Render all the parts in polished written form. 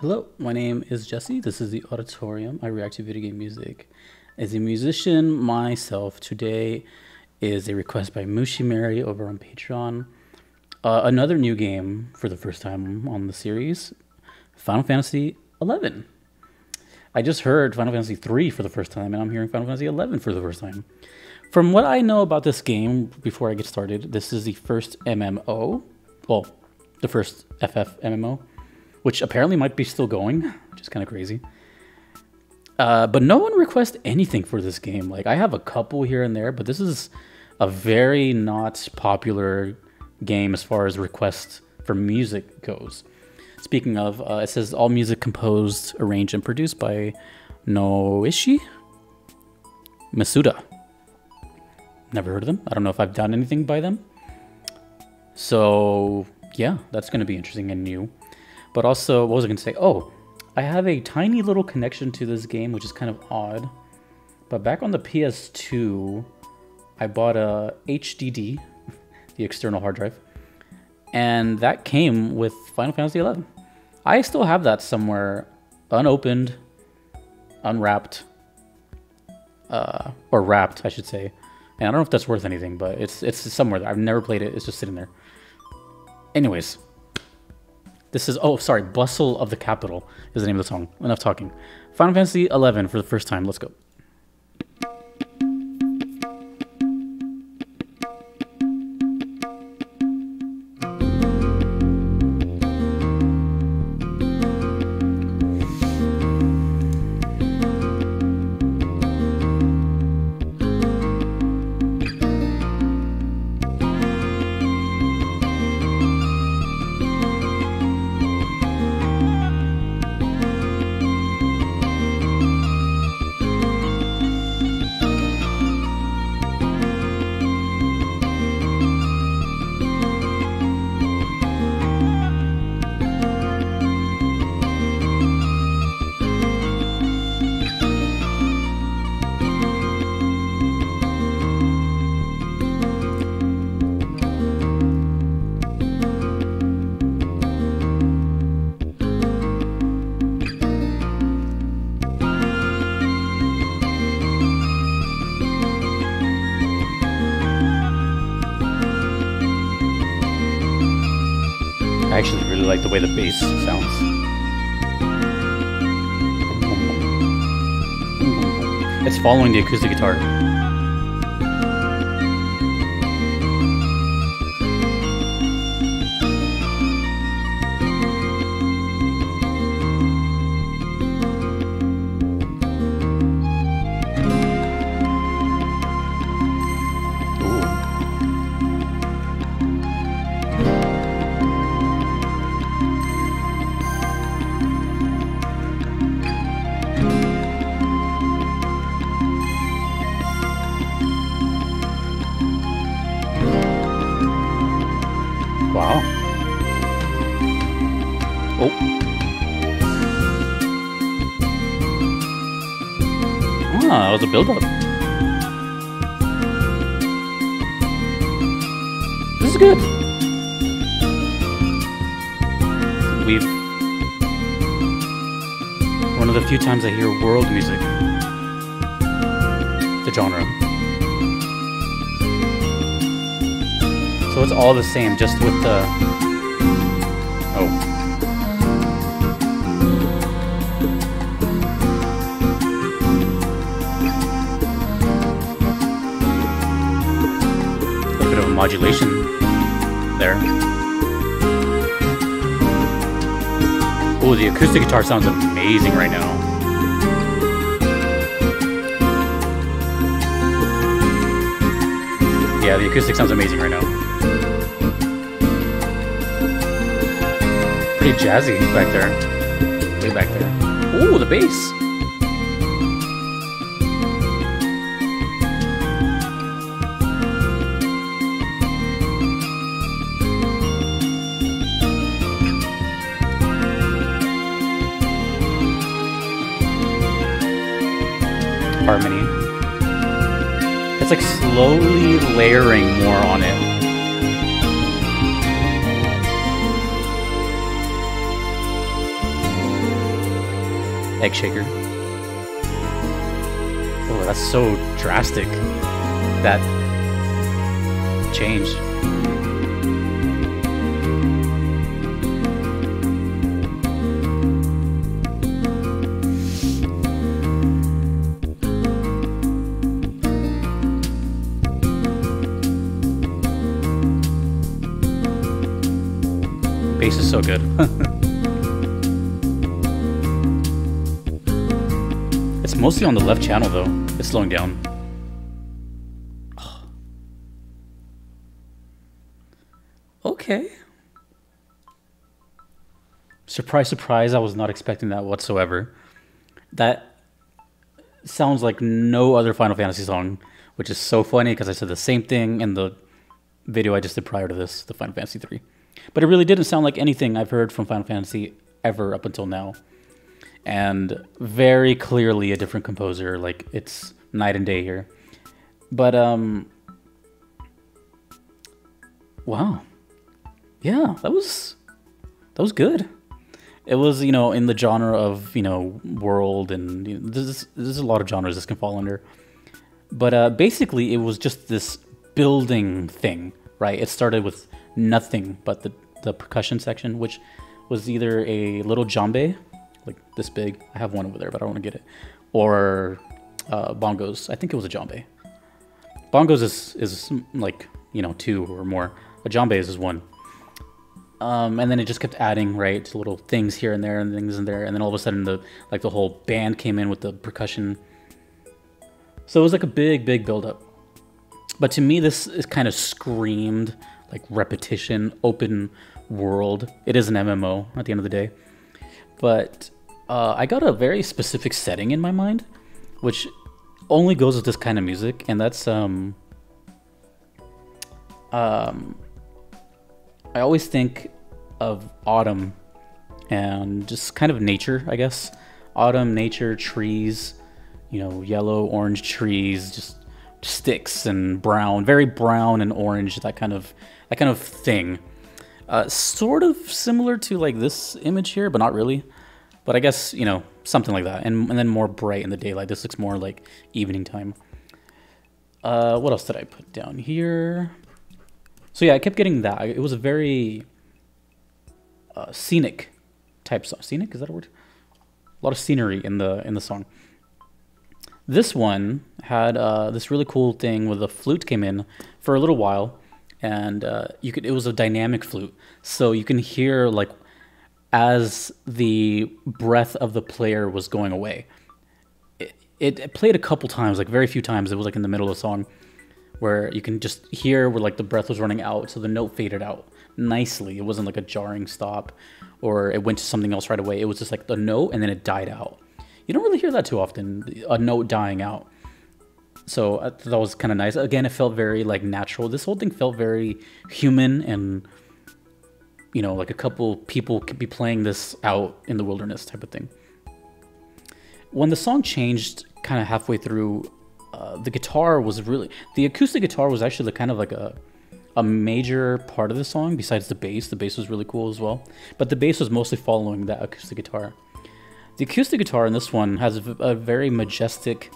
Hello, my name is Jesse. This is the Auditorium. I react to video game music. As a musician myself, today is a request by Mushi Mary over on Patreon. Another new game for the first time on the series, Final Fantasy XI. I just heard Final Fantasy III for the first time, and I'm hearing Final Fantasy XI for the first time. From what I know about this game, before I get started, this is the first MMO. Well, the first FF MMO. Which apparently might be still going, which is kind of crazy. But no one requests anything for this game. Like, I have a couple here and there, but this is a very not popular game as far as requests for music goes. Speaking of, it says all music composed, arranged, and produced by Noishi Masuda. Never heard of them. I don't know if I've done anything by them. So, yeah, that's going to be interesting and new. But also, what was I going to say? Oh, I have a tiny little connection to this game, which is kind of odd. But back on the PS2, I bought a HDD, the external hard drive, and that came with Final Fantasy XI. I still have that somewhere, unopened, unwrapped, or wrapped, I should say. And I don't know if that's worth anything, but it's somewhere there. I've never played it. It's just sitting there. Anyways. This is, oh, sorry, Bustle of the Capital is the name of the song. Enough talking. Final Fantasy XI for the first time. Let's go. I actually really like the way the bass sounds. It's following the acoustic guitar. Wow. Oh. Ah, that was a build-up. This is good. One of the few times I hear world music. The genre. So it's all the same, just with the... Oh. A bit of a modulation there. Oh, the acoustic guitar sounds amazing right now. Yeah, the acoustic sounds amazing right now. Pretty jazzy back there. Way back there. Ooh, the bass. Harmony. It's like slowly layering more on it. Egg shaker. Oh, that's so drastic. That change. Bass is so good. It's mostly on the left channel though. It's slowing down. Okay. Surprise, surprise, I was not expecting that whatsoever. That sounds like no other Final Fantasy song, which is so funny because I said the same thing in the video I just did prior to this, the Final Fantasy 3. But it really didn't sound like anything I've heard from Final Fantasy ever up until now. And very clearly a different composer, like it's night and day here. But, wow. Yeah, that was good. It was, you know, in the genre of, you know, world, and you know, there's a lot of genres this can fall under. But basically, it was just this building thing, right? It started with nothing but the percussion section, which was either a little djembe, like this big. I have one over there, but I don't want to get it. Or bongos. I think it was a djembe. Bongos is like, you know, 2 or more. A djembe is one. And then it just kept adding, right, little things here and there and things in there, and then all of a sudden the whole band came in with the percussion. So it was like a big build-up. But to me, this is kind of screamed like repetition, open world. It is an MMO at the end of the day. But I got a very specific setting in my mind, which only goes with this kind of music, and that's I always think of autumn and just kind of nature, I guess. Autumn, nature, trees, you know, yellow, orange trees, just sticks and brown, very brown and orange, that kind of thing. Sort of similar to like this image here, but not really. But I guess, you know, something like that. And then more bright in the daylight. This looks more like evening time. What else did I put down here? So yeah, I kept getting that. It was a very scenic type song. Scenic, is that a word? A lot of scenery in the song. This one had this really cool thing where the flute came in for a little while, and it was a dynamic flute, so you can hear like as the breath of the player was going away. It played a couple times, like very few times. It was like in the middle of the song, where you can just hear where like the breath was running out, so the note faded out nicely. It wasn't like a jarring stop, or it went to something else right away. It was just like the note, and then it died out. You don't really hear that too often, a note dying out. So I thought that was kind of nice. Again, it felt very like natural. This whole thing felt very human, and you know, like a couple people could be playing this out in the wilderness type of thing. When the song changed kind of halfway through, the guitar was really, the acoustic guitar was actually kind of like a major part of the song besides the bass. The bass was really cool as well, but the bass was mostly following that acoustic guitar. The acoustic guitar in this one has a very majestic,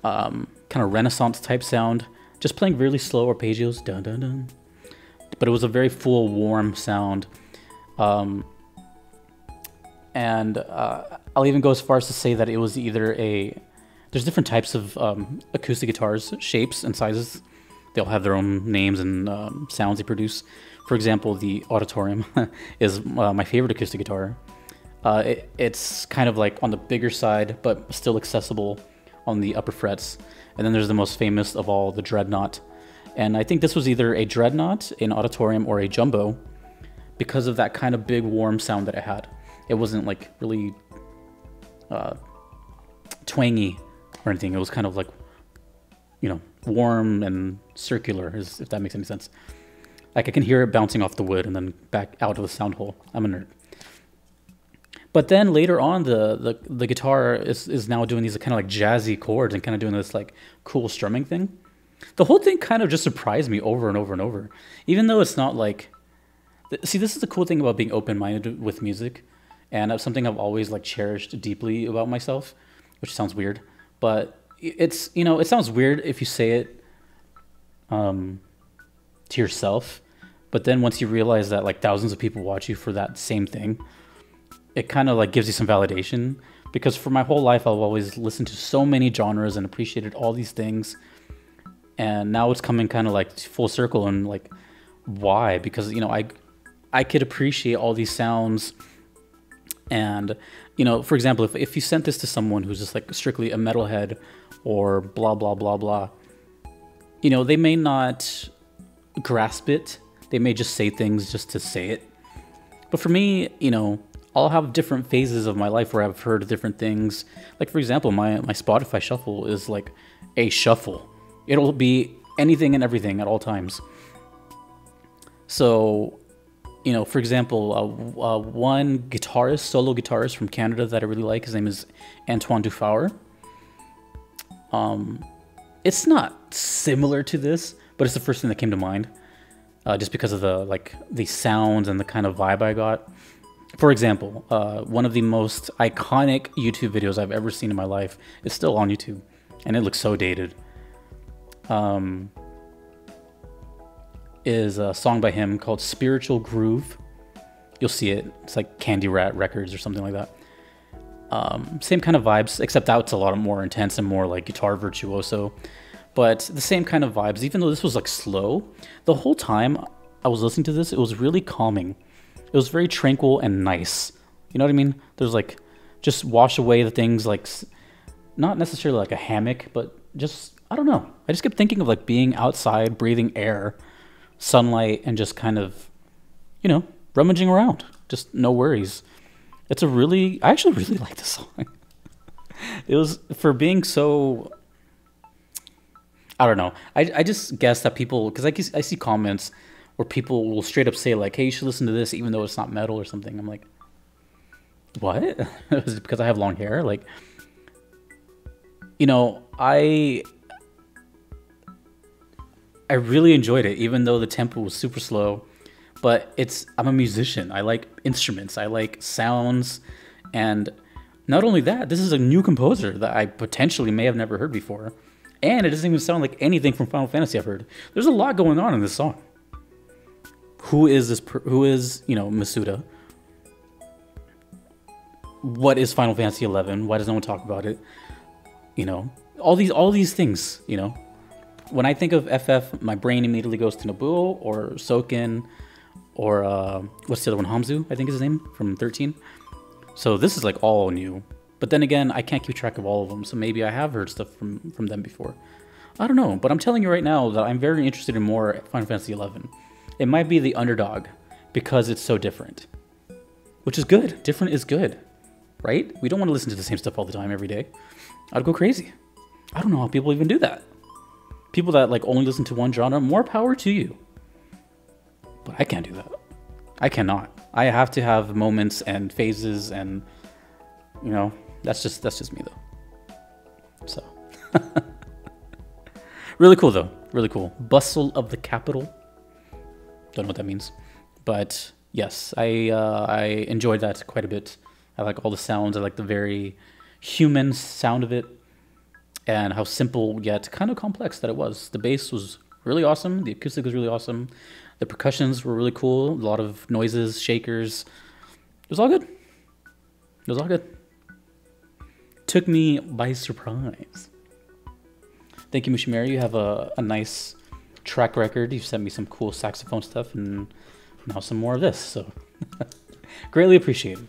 kind of Renaissance type sound, just playing really slow arpeggios, dun dun dun. But it was a very full, warm sound. And I'll even go as far as to say that it was either there's different types of acoustic guitars, shapes and sizes. They all have their own names and sounds they produce. For example, the Auditorium is my favorite acoustic guitar. It's kind of like on the bigger side, but still accessible on the upper frets. And then there's the most famous of all, the Dreadnought. And I think this was either a Dreadnought, an Auditorium, or a Jumbo because of that kind of big, warm sound that it had. It wasn't like really twangy or anything. It was kind of like, you know, warm and circular, if that makes any sense. Like I can hear it bouncing off the wood and then back out of the sound hole. I'm a nerd. But then later on, the guitar is now doing these kind of like jazzy chords and kind of doing this like cool strumming thing. The whole thing kind of just surprised me over and over and over. Even though it's not like... See, this is the cool thing about being open-minded with music, and that's something I've always like cherished deeply about myself, which sounds weird, but it's, you know, it sounds weird if you say it to yourself, but then once you realize that like thousands of people watch you for that same thing, it kind of like gives you some validation. Because for my whole life, I've always listened to so many genres and appreciated all these things, and now it's coming kind of like full circle. And like, why? Because, you know, I could appreciate all these sounds, and, you know, for example, if you sent this to someone who's just like strictly a metalhead or blah blah blah blah, you know, they may not grasp it. They may just say things just to say it. But for me, you know, I'll have different phases of my life where I've heard different things. Like, for example, my Spotify shuffle is like a shuffle. It'll be anything and everything at all times. So, you know, for example, one guitarist, solo guitarist from Canada that I really like, his name is Antoine Dufour. It's not similar to this, but it's the first thing that came to mind, just because of the sounds and the kind of vibe I got. For example, one of the most iconic YouTube videos I've ever seen in my life is still on YouTube, and it looks so dated. Is a song by him called Spiritual Groove. You'll see it. It's like Candy Rat Records or something like that. Same kind of vibes, except that it's a lot more intense and more like guitar virtuoso. But the same kind of vibes, even though this was like slow, the whole time I was listening to this, it was really calming. It was very tranquil and nice. You know what I mean? There's like, just wash away the things, like, not necessarily like a hammock, but just, I don't know. I just kept thinking of like being outside, breathing air, sunlight, and just kind of, you know, rummaging around. Just no worries. I actually really like this song. It was, for being so, I don't know. I just guess that people, because I see comments where people will straight up say like, hey, you should listen to this even though it's not metal or something. I'm like, what? Is it because I have long hair? Like, you know, I really enjoyed it, even though the tempo was super slow. But I'm a musician. I like instruments. I like sounds. And not only that, this is a new composer that I potentially may have never heard before. And it doesn't even sound like anything from Final Fantasy I've heard. There's a lot going on in this song. Who is, you know, Masuda? What is Final Fantasy 11? Why does no one talk about it? You know, all these things, you know. When I think of FF, my brain immediately goes to Nobuo or Soken or what's the other one? Hamzu, I think is his name, from 13. So this is like all new. But then again, I can't keep track of all of them, so maybe I have heard stuff from them before. I don't know, but I'm telling you right now that I'm very interested in more Final Fantasy 11. It might be the underdog because it's so different, which is good. Different is good, right? We don't want to listen to the same stuff all the time, every day. I'd go crazy. I don't know how people even do that. People that like only listen to one genre, more power to you. But I can't do that. I cannot. I have to have moments and phases, and, you know, that's just me though. So really cool though. Really cool. Bustle of the capital. Don't know what that means, but yes, I enjoyed that quite a bit. I like all the sounds. I like the very human sound of it, and how simple yet kind of complex that it was. The bass was really awesome. The acoustic was really awesome. The percussions were really cool. A lot of noises, shakers. It was all good. It was all good. Took me by surprise. Thank you, Mushimari. You have a nice track record. You've sent me some cool saxophone stuff, and now some more of this. So greatly appreciated.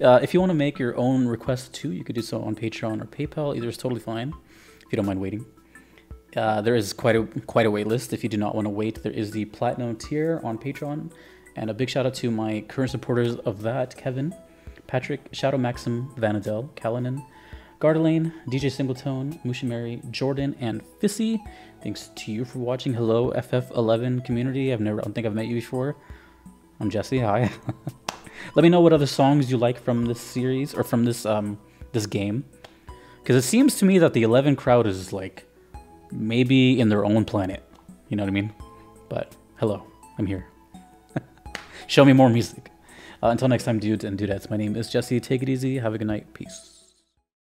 If you want to make your own request too, you could do so on Patreon or PayPal. Either is totally fine if you don't mind waiting. There is quite a wait list. If you do not want to wait, there is the Platinum tier on Patreon. And a big shout out to my current supporters of that: Kevin, Patrick, Shadow Maxim, Vanadel, Callanan, Gardelane, DJ Singletone, Mushimari, Jordan, and Fissy. Thanks to you for watching. Hello, FF11 community. I don't think I've met you before. I'm Jesse. Hi. Let me know what other songs you like from this series or from this this game, because it seems to me that the 11 crowd is like maybe in their own planet. You know what I mean? But hello, I'm here. Show me more music. Until next time, dudes and dudettes, my name is Jesse. Take it easy. Have a good night. Peace.